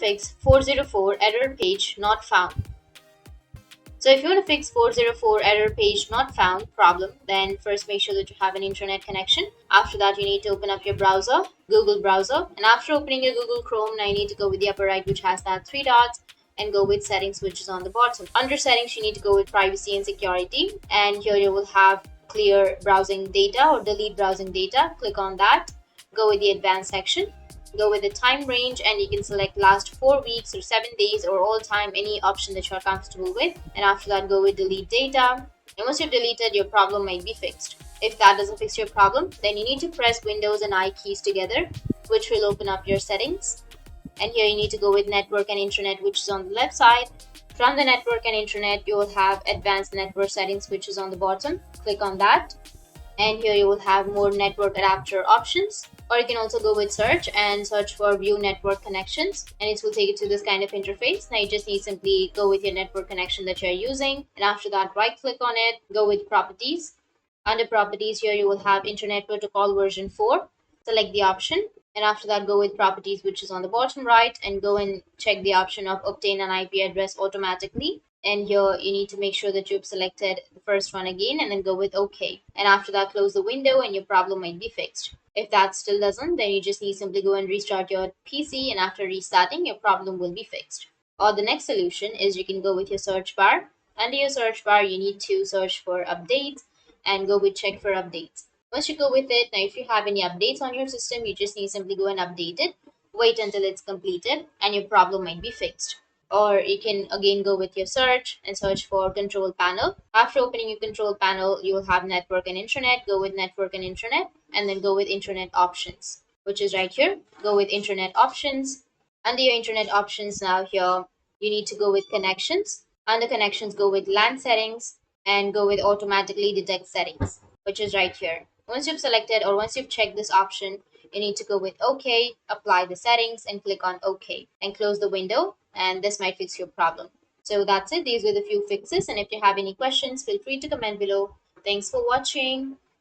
fix 404 error page not found. So if you want to fix 404 error page not found problem, then first make sure that you have an internet connection. After that, you need to open up your browser, Google browser. And after opening your Google Chrome, now you need to go with the upper right, which has that three dots, and go with settings, which is on the bottom. Under settings, you need to go with privacy and security. And here you will have clear browsing data or delete browsing data. Click on that. Go with the advanced section. Go with the time range, and you can select last 4 weeks or 7 days or all time, any option that you're comfortable with. And after that, go with delete data. And once you've deleted, your problem might be fixed. If that doesn't fix your problem, then you need to press Windows and I keys together, which will open up your settings. And here you need to go with network and internet, which is on the left side. From the network and internet, you will have advanced network settings, which is on the bottom. Click on that. And here you will have more network adapter options, or you can also go with search and search for view network connections, and it will take you to this kind of interface. Now you just need simply go with your network connection that you're using, and after that right click on it, go with properties. Under properties, here you will have internet protocol version 4. Select the option, and after that go with properties, which is on the bottom right, and go and check the option of obtain an IP address automatically. And here you need to make sure that you've selected the first one again, and then go with OK. And after that, close the window and your problem might be fixed. If that still doesn't, then you just need simply go and restart your PC, and after restarting, your problem will be fixed. Or the next solution is you can go with your search bar. Under your search bar, you need to search for updates and go with check for updates. Once you go with it, now if you have any updates on your system, you just need simply go and update it. Wait until it's completed and your problem might be fixed. Or you can again go with your search and search for control panel. After opening your control panel, you will have network and internet. Go with network and internet, and then go with internet options, which is right here. Go with internet options. Under your internet options, now here you need to go with connections. Under connections, go with LAN settings and go with automatically detect settings, which is right here. Once you've selected or once you've checked this option, you need to go with OK, apply the settings, and click on OK, and close the window, and this might fix your problem. So that's it. These were the few fixes, and if you have any questions, feel free to comment below. Thanks for watching.